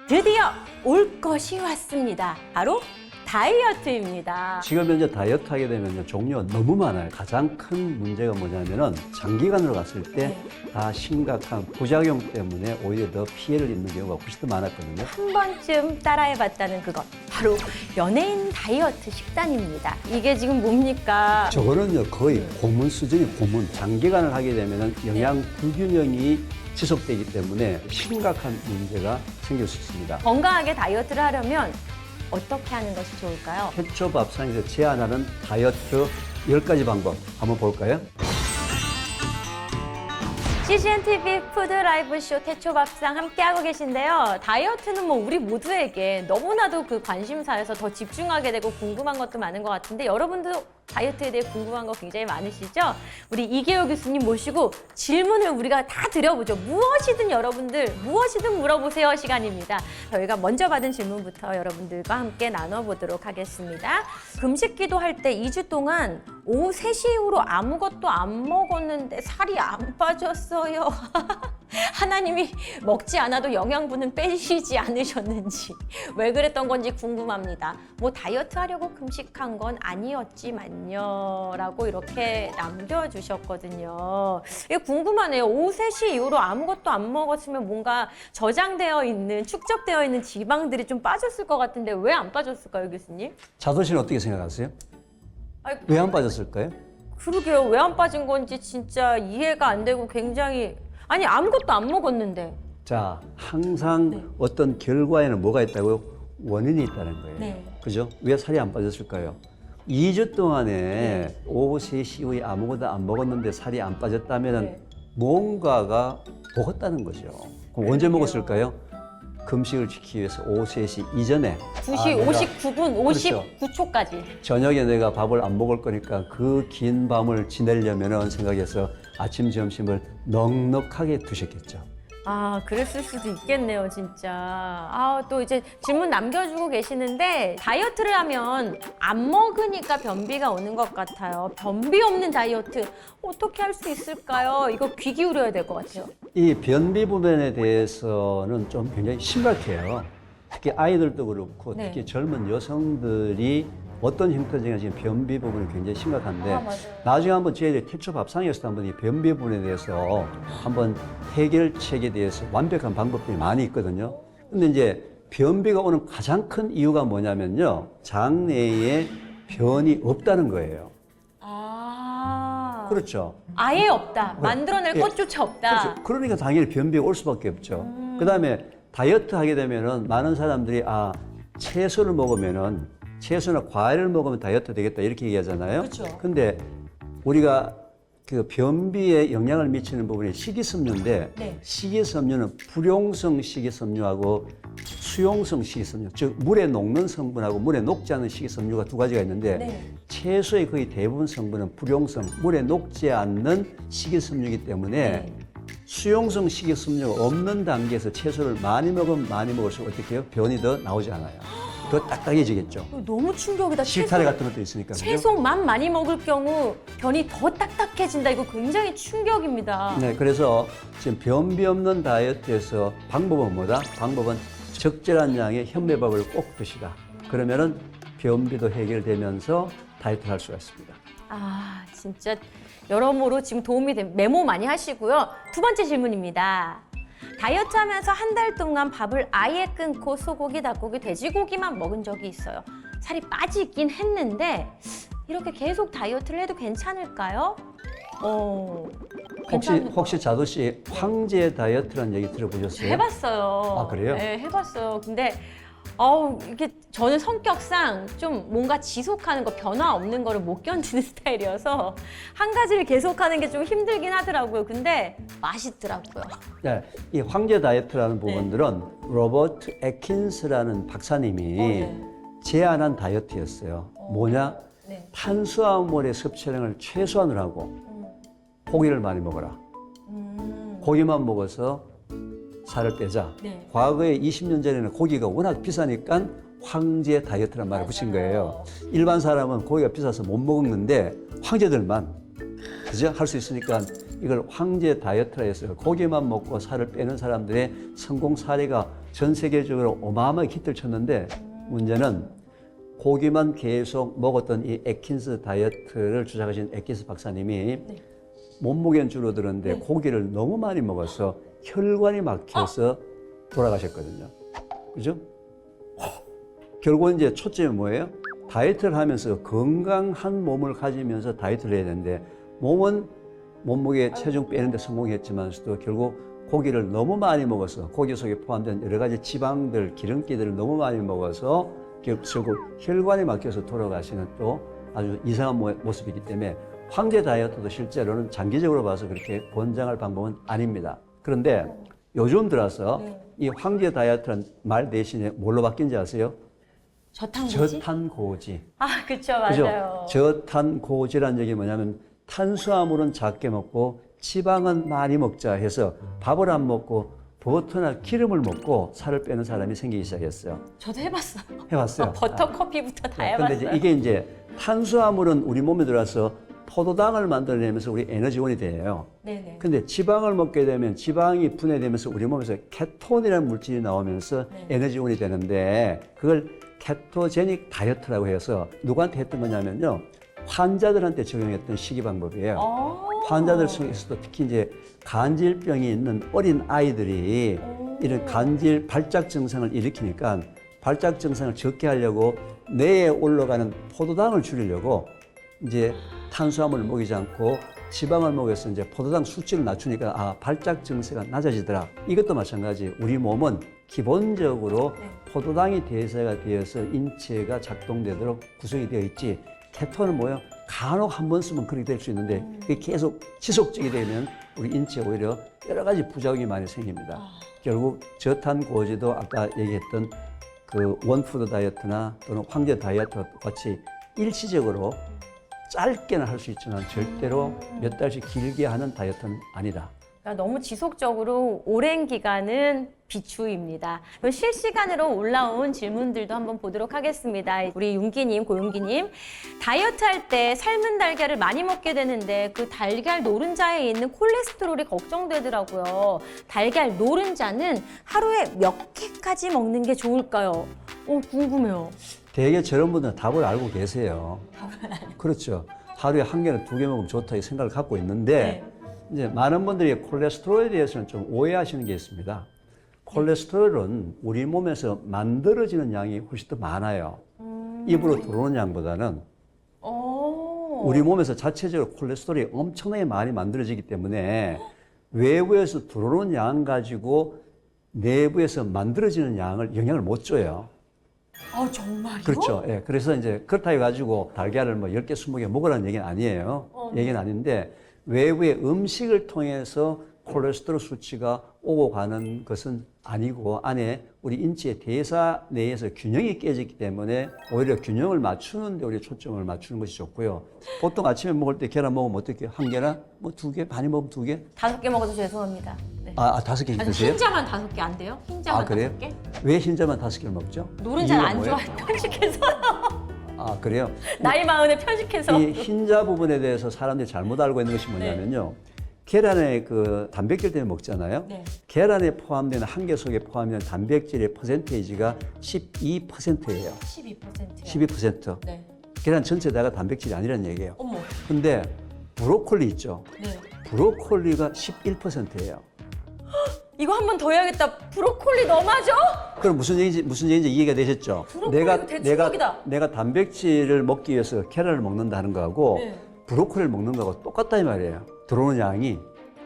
드디어 올 것이 왔습니다. 바로 다이어트입니다. 지금 현재 다이어트 하게 되면 종류가 너무 많아요. 가장 큰 문제가 뭐냐면은 장기간으로 갔을 때 다 심각한 부작용 때문에 오히려 더 피해를 입는 경우가 훨씬 더 많았거든요. 한 번쯤 따라해봤다는 그것, 바로 연예인 다이어트 식단입니다. 이게 지금 뭡니까? 저거는요 거의 고문 수준이 고문. 장기간을 하게 되면은 영양 불균형이 지속되기 때문에 심각한 문제가 생길 수 있습니다. 건강하게 다이어트를 하려면 어떻게 하는 것이 좋을까요? 태초밥상에서 제안하는 다이어트 10가지 방법 한번 볼까요? CGN-TV 푸드 라이브 쇼 태초밥상 함께하고 계신데요. 다이어트는 뭐 우리 모두에게 너무나도 그 관심사에서 더 집중하게 되고 궁금한 것도 많은 것 같은데 여러분도 다이어트에 대해 궁금한 거 굉장히 많으시죠? 우리 이계호 교수님 모시고 질문을 우리가 다 드려보죠. 무엇이든 여러분들 무엇이든 물어보세요 시간입니다. 저희가 먼저 받은 질문부터 여러분들과 함께 나눠보도록 하겠습니다. 금식기도 할 때 2주 동안 오후 3시 이후로 아무것도 안 먹었는데 살이 안 빠졌어요. 하나님이 먹지 않아도 영양분은 빼시지 않으셨는지 왜 그랬던 건지 궁금합니다. 뭐 다이어트 하려고 금식한 건 아니었지만요 라고 이렇게 남겨주셨거든요. 이게 궁금하네요. 오후 3시 이후로 아무것도 안 먹었으면 뭔가 저장되어 있는 축적되어 있는 지방들이 좀 빠졌을 것 같은데 왜 안 빠졌을까요, 교수님? 자도 씨는 어떻게 생각하세요? 아니, 왜 안 빠졌을까요? 그러게요. 왜 안 빠진 건지 진짜 이해가 안 되고 굉장히 아니 아무것도 안 먹었는데. 자, 항상 어떤 결과에는 뭐가 있다고요? 원인이 있다는 거예요. 네. 그죠? 왜 살이 안 빠졌을까요? 2주 동안에 오후 3시 이후에 아무것도 안 먹었는데 살이 안 빠졌다면 뭔가가 먹었다는 거죠. 그럼 언제 먹었을까요? 금식을 지키기 위해서 오후 3시 이전에 2시 내가 59분 그렇죠. 59초까지. 저녁에 내가 밥을 안 먹을 거니까 그 긴 밤을 지내려면 생각해서 아침, 점심을 넉넉하게 드셨겠죠. 아, 그랬을 수도 있겠네요, 진짜. 아, 또 이제 질문 남겨주고 계시는데 다이어트를 하면 안 먹으니까 변비가 오는 것 같아요. 변비 없는 다이어트 어떻게 할 수 있을까요? 이거 귀 기울여야 될 것 같아요. 이 변비 부분에 대해서는 좀 굉장히 심각해요. 특히 아이들도 그렇고 네. 특히 젊은 여성들이 어떤 형태적인 지금 변비 부분이 굉장히 심각한데 아, 맞아요. 나중에 한번 저희들이 태초 밥상에서도 한번 이 변비 부분에 대해서 한번 해결책에 대해서 완벽한 방법들이 많이 있거든요. 근데 이제 변비가 오는 가장 큰 이유가 뭐냐면요. 장내에 변이 없다는 거예요. 아. 그렇죠. 아예 없다. 만들어낼 예. 것조차 없다. 그렇죠. 그러니까 당연히 변비가 올 수밖에 없죠. 그다음에 다이어트 하게 되면은 많은 사람들이 채소를 먹으면은 채소나 과일을 먹으면 다이어트 되겠다 이렇게 얘기하잖아요. 그렇죠. 근데 우리가 그 변비에 영향을 미치는 부분이 식이섬유인데 네. 식이섬유는 불용성 식이섬유하고 수용성 식이섬유, 즉 물에 녹는 성분하고 물에 녹지 않는 식이섬유가 두 가지가 있는데 네. 채소의 거의 대부분 성분은 불용성, 물에 녹지 않는 식이섬유이기 때문에 네. 수용성 식이섬유가 없는 단계에서 채소를 많이 먹으면 많이 먹을수록 어떻게 해요? 변이 더 나오지 않아요. 더 딱딱해지겠죠. 너무 충격이다. 실타래 같은 것도 있으니까. 그죠? 채소만 많이 먹을 경우 변이 더 딱딱해진다. 이거 굉장히 충격입니다. 네, 그래서 지금 변비 없는 다이어트에서 방법은 뭐다? 방법은 적절한 양의 현미밥을 꼭 드시라. 그러면은 변비도 해결되면서 다이어트를 할 수가 있습니다. 아, 진짜 여러모로 지금 도움이 된 메모 많이 하시고요. 두 번째 질문입니다. 다이어트 하면서 한 달 동안 밥을 아예 끊고 소고기, 닭고기, 돼지고기만 먹은 적이 있어요. 살이 빠지긴 했는데 이렇게 계속 다이어트를 해도 괜찮을까요? 혹시 자도 씨 황제 다이어트라는 얘기 들어보셨어요? 해봤어요. 아, 그래요? 네, 해봤어요. 근데 이게 저는 성격상 좀 뭔가 지속하는 거, 변화 없는 거를 못 견디는 스타일이어서 한 가지를 계속하는 게 좀 힘들긴 하더라고요. 근데 맛있더라고요. 네, 이 황제 다이어트라는 부분들은 로버트 애킨스라는 박사님이 제안한 다이어트였어요. 뭐냐? 네. 탄수화물의 섭취량을 최소한으로 하고 고기를 많이 먹어라. 고기만 먹어서 살을 빼자. 네. 과거에 20년 전에는 고기가 워낙 비싸니까 황제 다이어트란 말을 붙인 거예요. 일반 사람은 고기가 비싸서 못 먹는데 황제들만 그죠? 할 수 있으니까 이걸 황제 다이어트라 해서 고기만 먹고 살을 빼는 사람들의 성공 사례가 전 세계적으로 어마어마하게 히트를 쳤는데 문제는 고기만 계속 먹었던 이 애킨스 다이어트를 주장하신 애킨스 박사님이 몸무게는 줄어드는데 고기를 너무 많이 먹어서 혈관이 막혀서 돌아가셨거든요. 그죠? 결국은 이제 초점이 뭐예요? 다이어트를 하면서 건강한 몸을 가지면서 다이어트를 해야 되는데 몸은 몸무게 체중 빼는데 성공했지만서도 결국 고기를 너무 많이 먹어서 고기 속에 포함된 여러 가지 지방들, 기름기들을 너무 많이 먹어서 결국 혈관이 막혀서 돌아가시는 또 아주 이상한 모습이기 때문에 황제 다이어트도 실제로는 장기적으로 봐서 그렇게 권장할 방법은 아닙니다. 그런데 요즘 들어서 이 황제 다이어트라는 말 대신에 뭘로 바뀐지 아세요? 저탄고지? 저탄고지. 아, 그쵸, 맞아요. 그죠? 저탄고지라는 얘기 뭐냐면 탄수화물은 작게 먹고 지방은 많이 먹자 해서 밥을 안 먹고 버터나 기름을 먹고 살을 빼는 사람이 생기기 시작했어요. 저도 해봤어요. 해봤어요. 버터, 커피부터 다 근데 해봤어요. 이게 이제 탄수화물은 우리 몸에 들어와서 포도당을 만들어내면서 우리 에너지원이 돼요. 네네. 근데 지방을 먹게 되면 지방이 분해되면서 우리 몸에서 케톤이라는 물질이 나오면서 에너지원이 되는데 그걸 케토제닉 다이어트라고 해서 누구한테 했던 거냐면요. 환자들한테 적용했던 식이 방법이에요. 환자들 중에서도 특히 이제 간질병이 있는 어린 아이들이 이런 간질 발작 증상을 일으키니까 발작 증상을 적게 하려고 뇌에 올라가는 포도당을 줄이려고 이제 탄수화물을 먹이지 않고 지방을 먹여서 이제 포도당 수치를 낮추니까 아, 발작 증세가 낮아지더라. 이것도 마찬가지. 우리 몸은 기본적으로 포도당이 대사가 되어서 인체가 작동되도록 구성이 되어 있지. 케톤은 뭐예요? 간혹 한 번 쓰면 그렇게 될 수 있는데 그게 계속 지속적이 되면 우리 인체에 오히려 여러 가지 부작용이 많이 생깁니다. 결국 저탄고지도 아까 얘기했던 그 원푸드 다이어트나 또는 황제 다이어트와 같이 일시적으로 짧게는 할 수 있지만 절대로 몇 달씩 길게 하는 다이어트는 아니다. 그러니까 너무 지속적으로 오랜 기간은 비추입니다. 그럼 실시간으로 올라온 질문들도 한번 보도록 하겠습니다. 우리 윤기님, 고윤기님. 다이어트 할 때 삶은 달걀을 많이 먹게 되는데 그 달걀 노른자에 있는 콜레스테롤이 걱정되더라고요. 달걀 노른자는 하루에 몇 개까지 먹는 게 좋을까요? 궁금해요. 대개 저런 분들은 답을 알고 계세요. 그렇죠. 하루에 한 개는 두 개 먹으면 좋다 이 생각을 갖고 있는데 이제 많은 분들이 콜레스테롤에 대해서는 좀 오해하시는 게 있습니다. 콜레스테롤은 우리 몸에서 만들어지는 양이 훨씬 더 많아요. 입으로 들어오는 양보다는 우리 몸에서 자체적으로 콜레스테롤이 엄청나게 많이 만들어지기 때문에 외부에서 들어오는 양 가지고 내부에서 만들어지는 양을 영향을 못 줘요. 정말요? 그렇죠. 예. 그래서 이제 그렇다 해가지고 달걀을 뭐 10개, 20개 먹으라는 얘기는 아니에요. 얘기는 아닌데 외부의 음식을 통해서 콜레스테롤 수치가 오고 가는 것은 아니고 안에 우리 인체의 대사 내에서 균형이 깨졌기 때문에 오히려 균형을 맞추는 데 우리 초점을 맞추는 것이 좋고요. 보통 아침에 먹을 때 계란 먹으면 어떻게 한 개나 뭐 2개, 많이 먹으면 2개? 5개 먹어도 죄송합니다. 네. 5개 아니, 드세요? 흰자만 5개 안 돼요? 흰자만 그래요? 5개? 왜 흰자만 5개를 먹죠? 노른자는 이유가 안 뭐예요? 좋아해. 편식해서요. 그래요? 나이 마흔에 편식해서. 이 흰자 부분에 대해서 사람들이 잘못 알고 있는 것이 뭐냐면요. 계란에 그 단백질 때문에 먹잖아요. 네. 계란에 포함되는 한 개 속에 포함되는 단백질의 퍼센테이지가 12%예요. 12%요. 12%. 네. 계란 전체다가 단백질이 아니라는 얘기예요. 어머. 근데 브로콜리 있죠. 네. 브로콜리가 11%예요. 이거 한 번 더 해야겠다. 브로콜리 너무하죠? 그럼 무슨 얘기인지 이해가 되셨죠? 브로콜리도 대추먹이다. 내가 단백질을 먹기 위해서 계란을 먹는다는 거하고 네. 브로콜리를 먹는 거하고 똑같다 이 말이에요. 들어오는 양이.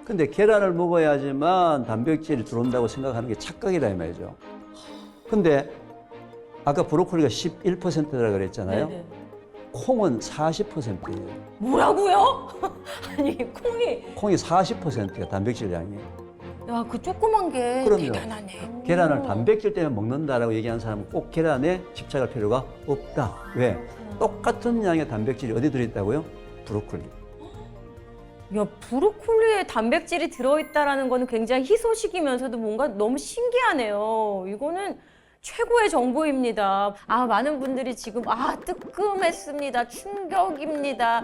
근데 계란을 먹어야지만 단백질이 들어온다고 생각하는 게 착각이다 이 말이죠. 근데 아까 브로콜리가 11%라 그랬잖아요. 네네. 콩은 40%예요. 뭐라고요? 아니 콩이 40%예요, 단백질 양이. 야, 그 조그만 게 그럼요. 대단하네. 계란을 단백질 때문에 먹는다라고 얘기하는 사람은 꼭 계란에 집착할 필요가 없다. 왜? 똑같은 양의 단백질이 어디 들어있다고요? 브로콜리. 야, 브로콜리에 단백질이 들어있다라는 거는 굉장히 희소식이면서도 뭔가 너무 신기하네요. 이거는 최고의 정보입니다. 아, 많은 분들이 지금 뜨끔했습니다. 충격입니다.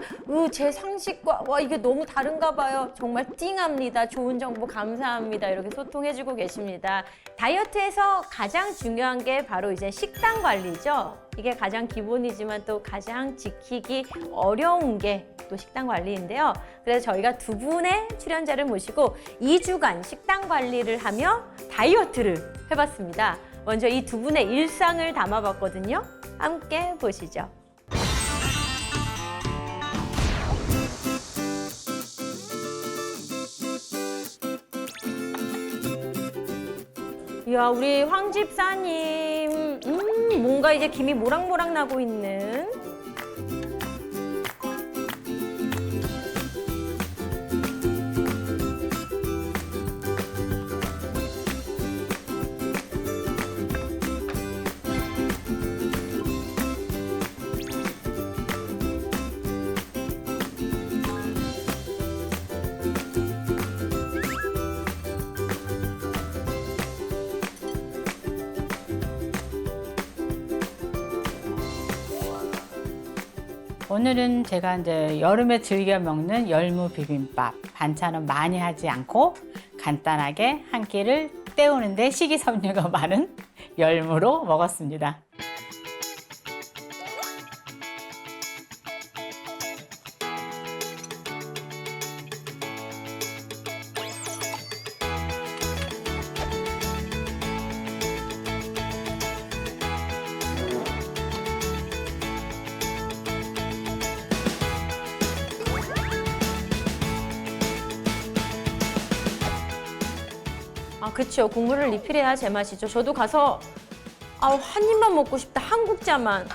제 상식과 이게 너무 다른가 봐요. 정말 띵합니다. 좋은 정보 감사합니다. 이렇게 소통해주고 계십니다. 다이어트에서 가장 중요한 게 바로 이제 식단 관리죠. 이게 가장 기본이지만 또 가장 지키기 어려운 게 또 식단 관리인데요. 그래서 저희가 두 분의 출연자를 모시고 2주간 식단 관리를 하며 다이어트를 해봤습니다. 먼저 이 두 분의 일상을 담아봤거든요. 함께 보시죠. 이야, 우리 황 집사님, 뭔가 이제 김이 모락모락 나고 있는. 오늘은 제가 이제 여름에 즐겨 먹는 열무 비빔밥. 반찬은 많이 하지 않고 간단하게 한 끼를 때우는데 식이섬유가 많은 열무로 먹었습니다. 그렇죠. 국물을 리필해야 제맛이죠. 저도 가서 한 입만 먹고 싶다. 한국자만.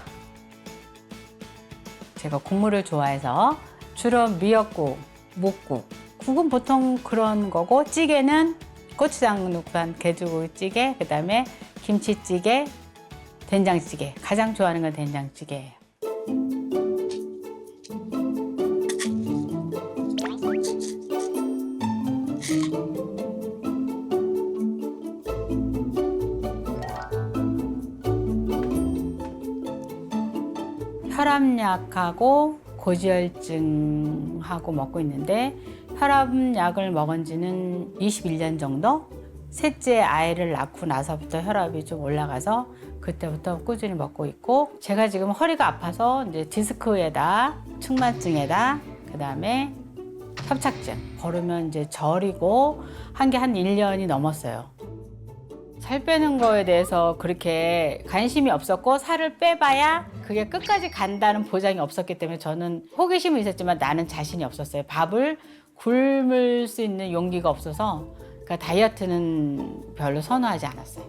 제가 국물을 좋아해서 주로 미역국, 묵국, 국은 보통 그런 거고 찌개는 고추장 넣고 한 돼지고기찌개, 그다음에 김치찌개, 된장찌개. 가장 좋아하는 건 된장찌개예요. 혈압약하고 고지혈증하고 먹고 있는데 혈압약을 먹은 지는 21년 정도? 셋째 아이를 낳고 나서부터 혈압이 좀 올라가서 그때부터 꾸준히 먹고 있고 제가 지금 허리가 아파서 이제 디스크에다 측만증에다 그다음에 협착증 걸으면 이제 저리고 한 게 한 1년이 넘었어요. 살 빼는 거에 대해서 그렇게 관심이 없었고 살을 빼봐야 그게 끝까지 간다는 보장이 없었기 때문에 저는 호기심은 있었지만 나는 자신이 없었어요. 밥을 굶을 수 있는 용기가 없어서 그러니까 다이어트는 별로 선호하지 않았어요.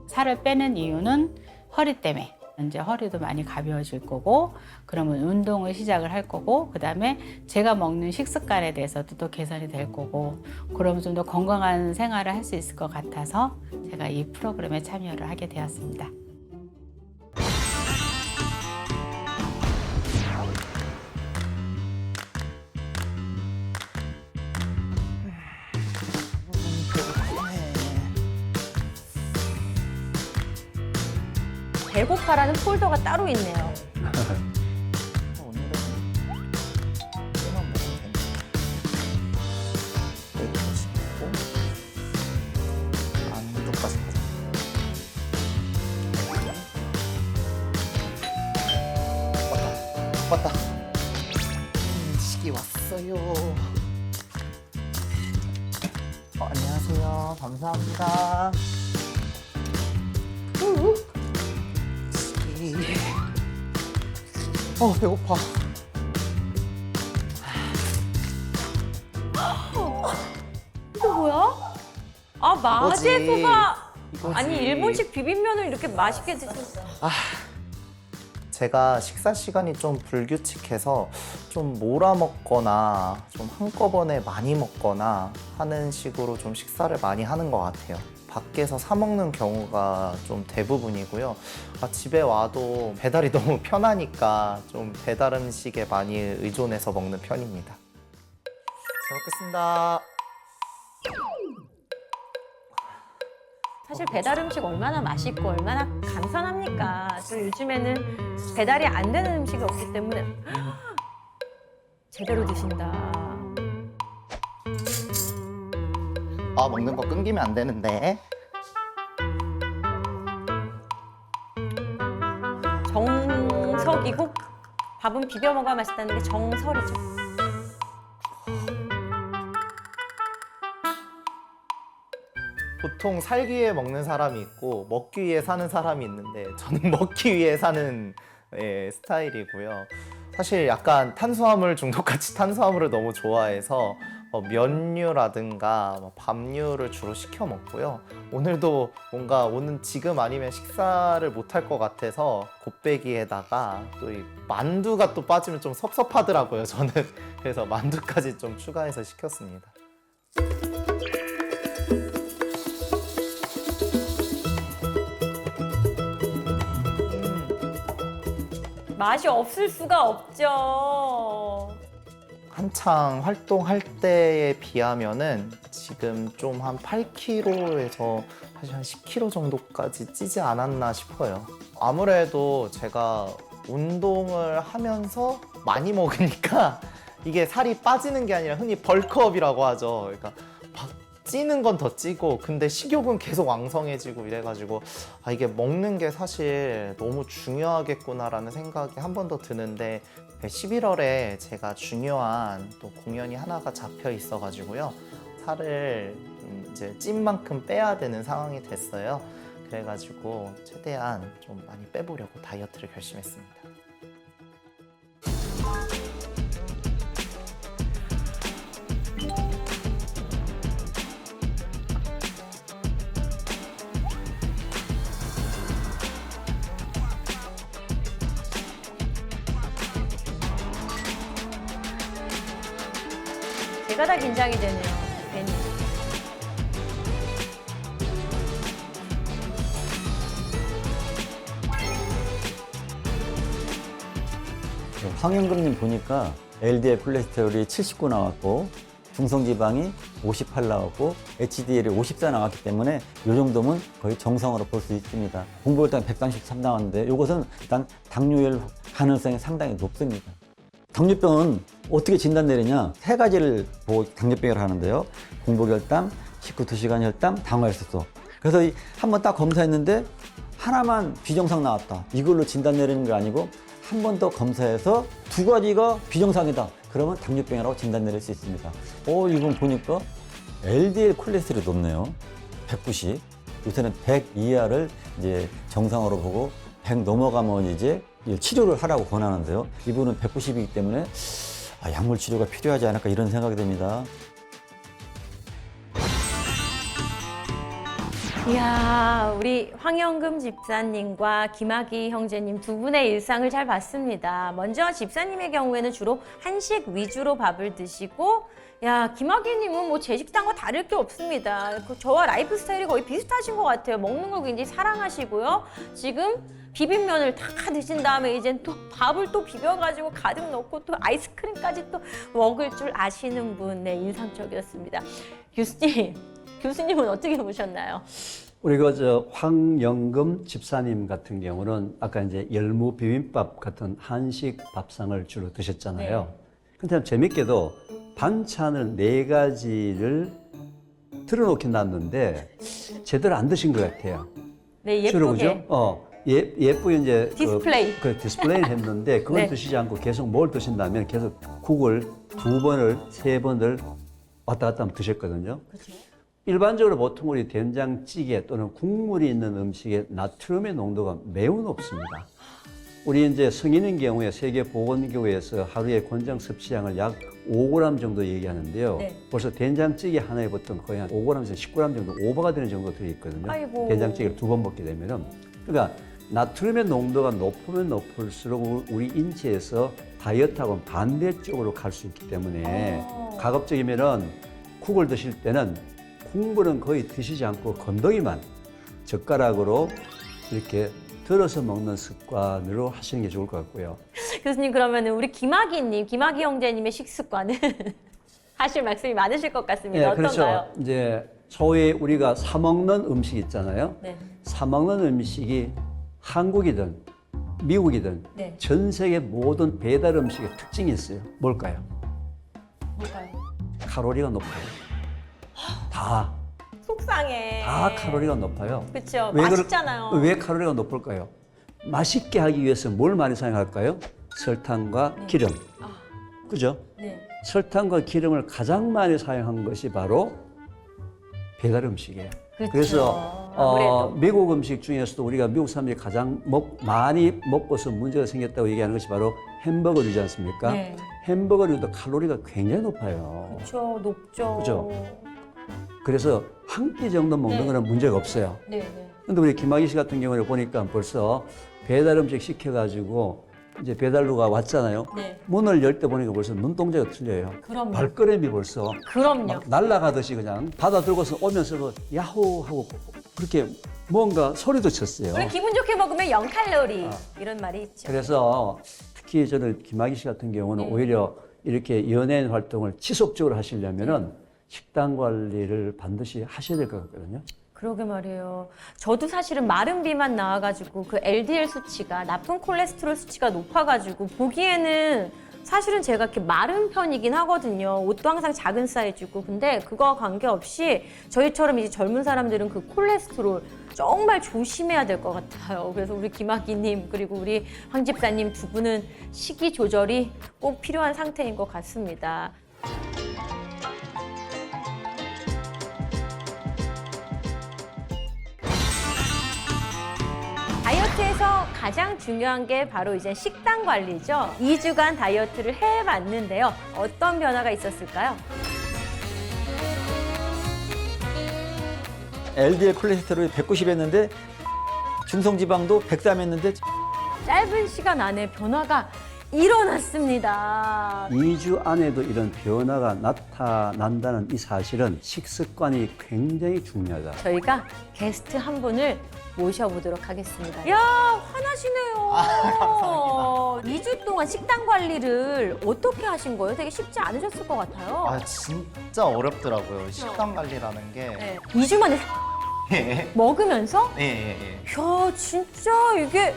살을 빼는 이유는 허리 때문에. 이제 허리도 많이 가벼워질 거고 그러면 운동을 시작을 할 거고 그다음에 제가 먹는 식습관에 대해서도 또 개선이 될 거고 그러면 좀 더 건강한 생활을 할 수 있을 것 같아서 제가 이 프로그램에 참여를 하게 되었습니다. 배고파라는 폴더가 따로 있네요. 오늘은 깨만 먹으면 된다. 여기도 심고 안쪽까지 가자. 왔다. 음식이 왔어요. 안녕하세요. 감사합니다. 배고파. 이게 뭐야? 마제소바. 이거지. 아니, 일본식 비빔면을 이렇게 맛있게 드셨어. 제가 식사 시간이 좀 불규칙해서 좀 몰아 먹거나 좀 한꺼번에 많이 먹거나 하는 식으로 좀 식사를 많이 하는 것 같아요. 밖에서 사 먹는 경우가 좀 대부분이고요. 집에 와도 배달이 너무 편하니까 좀 배달 음식에 많이 의존해서 먹는 편입니다. 잘 먹겠습니다. 사실 배달 음식 얼마나 맛있고 얼마나 간편합니까? 또 요즘에는 배달이 안 되는 음식이 없기 때문에 제대로 드신다. 아, 먹는 거 끊기면 안 되는데. 정석이고 밥은 비벼 먹어야 맛있다는 게 정설이죠. 보통 살기 위해 먹는 사람이 있고 먹기 위해 사는 사람이 있는데 저는 먹기 위해 사는 스타일이고요. 사실 약간 탄수화물 중독같이 탄수화물을 너무 좋아해서 면류라든가 밥류를 주로 시켜 먹고요. 오늘도 뭔가 오는 지금 아니면 식사를 못할 것 같아서 곱빼기에다가 또 이 만두가 또 빠지면 좀 섭섭하더라고요, 저는. 그래서 만두까지 좀 추가해서 시켰습니다. 맛이 없을 수가 없죠. 한창 활동할 때에 비하면은 지금 좀 한 8kg에서 사실 한 10kg 정도까지 찌지 않았나 싶어요. 아무래도 제가 운동을 하면서 많이 먹으니까 이게 살이 빠지는 게 아니라 흔히 벌크업이라고 하죠. 그러니까 막 찌는 건 더 찌고 근데 식욕은 계속 왕성해지고 이래가지고 아, 이게 먹는 게 사실 너무 중요하겠구나라는 생각이 한 번 더 드는데 11월에 제가 중요한 또 공연이 하나가 잡혀 있어가지고요. 살을 이제 찐 만큼 빼야 되는 상황이 됐어요. 그래가지고 최대한 좀 많이 빼보려고 다이어트를 결심했습니다. 제가 다 긴장이 되네요. 괜히. 황영금님 보니까 LDL 콜레스테롤이 79 나왔고 중성지방이 58 나왔고 HDL이 54 나왔기 때문에 이 정도면 거의 정상으로 볼 수 있습니다. 공복혈당 133 나왔는데 이것은 일단 당뇨일 가능성이 상당히 높습니다. 당뇨병은 어떻게 진단 내리냐? 세 가지를 보고 당뇨병을 하는데요. 공복혈당, 식후 2시간 혈당, 당화혈색소. 그래서 한번 딱 검사했는데 하나만 비정상 나왔다. 이걸로 진단 내리는 게 아니고 한 번 더 검사해서 두 가지가 비정상이다. 그러면 당뇨병이라고 진단 내릴 수 있습니다. 이건 보니까 LDL 콜레스테롤이 높네요. 190. 요새는 100 이하를 이제 정상으로 보고 100 넘어가면 이제 치료를 하라고 권하는데요. 이분은 190이기 때문에 약물 치료가 필요하지 않을까 이런 생각이 듭니다. 이야, 우리 황영금 집사님과 김학의 형제님 두 분의 일상을 잘 봤습니다. 먼저 집사님의 경우에는 주로 한식 위주로 밥을 드시고, 야, 김학의님은 뭐 제 식단과 다를 게 없습니다. 저와 라이프 스타일이 거의 비슷하신 것 같아요. 먹는 걸 굉장히 사랑하시고요. 지금 비빔면을 다 드신 다음에 이젠 또 밥을 또 비벼가지고 가득 넣고 또 아이스크림까지 또 먹을 줄 아시는 분, 네, 인상적이었습니다. 교수님은 어떻게 보셨나요? 우리가 저 황영금 집사님 같은 경우는 아까 이제 열무 비빔밥 같은 한식 밥상을 주로 드셨잖아요. 근데 참 재밌게도 반찬을 4가지를 틀어놓긴 놨는데 제대로 안 드신 것 같아요. 네, 주로 예쁘게. 그죠? 예쁘게 이제 디스플레이. 그 디스플레이를 했는데 그걸 네. 드시지 않고 계속 뭘 드신다면 계속 국을 2번을 3번을 왔다 갔다 하면 드셨거든요. 그렇죠. 일반적으로 보통 우리 된장찌개 또는 국물이 있는 음식에 나트륨의 농도가 매우 높습니다. 우리 이제 성인인 경우에 세계보건기구에서 하루에 권장 섭취량을 약 5g 정도 얘기하는데요. 네. 벌써 된장찌개 하나에 보통 거의 한 5g에서 10g 정도 오버가 되는 정도 들어있거든요. 아이고. 된장찌개를 2번 먹게 되면은. 그러니까 나트륨의 농도가 높으면 높을수록 우리 인체에서 다이어트하고는 반대쪽으로 갈 수 있기 때문에 가급적이면은 국을 드실 때는 국물은 거의 드시지 않고 건더기만 젓가락으로 이렇게 덜어서 먹는 습관으로 하시는 게 좋을 것 같고요. 교수님, 그러면 우리 김학의 형제님의 식습관은 하실 말씀이 많으실 것 같습니다. 어떤가요? 그렇죠. 이제 소위 우리가 사 먹는 음식 있잖아요. 네. 사 먹는 음식이 한국이든 미국이든 네. 전 세계 모든 배달 음식의 특징이 있어요. 뭘까요? 뭘까요? 칼로리가 높아요. 다 속상해. 칼로리가 높아요. 그렇죠. 왜 맛있잖아요. 왜 칼로리가 높을까요? 맛있게 하기 위해서 뭘 많이 사용할까요? 설탕과 기름. 그죠? 네. 설탕과 기름을 가장 많이 사용한 것이 바로 배달 음식이에요. 그렇죠. 그래서 아무래도. 미국 음식 중에서도 우리가 미국 사람들이 가장 많이 먹고서 문제가 생겼다고 얘기하는 것이 바로 햄버거류지 않습니까? 네. 햄버거류도 칼로리가 굉장히 높아요. 그렇죠. 높죠. 그죠? 그래서 한 끼 정도 먹는 네. 거는 문제가 없어요. 네, 네. 근데 우리 김학의 씨 같은 경우를 보니까 벌써 배달 음식 시켜가지고 이제 배달로가 왔잖아요. 네. 문을 열 때 보니까 벌써 눈동자가 틀려요. 그럼요. 발걸음이 벌써 그럼요. 막 날아가듯이 그냥 받아 들고서 오면서 그 야호 하고 그렇게 뭔가 소리도 쳤어요. 우리 기분 좋게 먹으면 0칼로리 아. 이런 말이 있죠. 그래서 특히 저는 김학의 씨 같은 경우는 네. 오히려 이렇게 연예인 활동을 지속적으로 하시려면은 식단 관리를 반드시 하셔야 될 것 같거든요. 그러게 말이에요. 저도 사실은 마른 비만 나와가지고 그 LDL 수치가 나쁜 콜레스테롤 수치가 높아가지고 보기에는 사실은 제가 이렇게 마른 편이긴 하거든요. 옷도 항상 작은 사이즈고. 근데 그거와 관계없이 저희처럼 이제 젊은 사람들은 그 콜레스테롤 정말 조심해야 될 것 같아요. 그래서 우리 김학의님 그리고 우리 황 집사님 두 분은 식이 조절이 꼭 필요한 상태인 것 같습니다. 다이어트에서 가장 중요한 게 바로 이제 식단 관리죠. 2주간 다이어트를 해봤는데요. 어떤 변화가 있었을까요? LDL 콜레스테롤이 190이었는데 중성지방도 103이었는데 짧은 시간 안에 변화가 일어났습니다. 2주 안에도 이런 변화가 나타난다는 이 사실은 식습관이 굉장히 중요하다. 저희가 게스트 한 분을 모셔보도록 하겠습니다. 야, 화나시네요. 감사합니다. 2주 동안 식단 관리를 어떻게 하신 거예요? 되게 쉽지 않으셨을 것 같아요. 아 진짜 어렵더라고요. 식단 관리라는 게. 네. 2주 만에 예, 먹으면서? 예, 예. 예. 야, 진짜 이게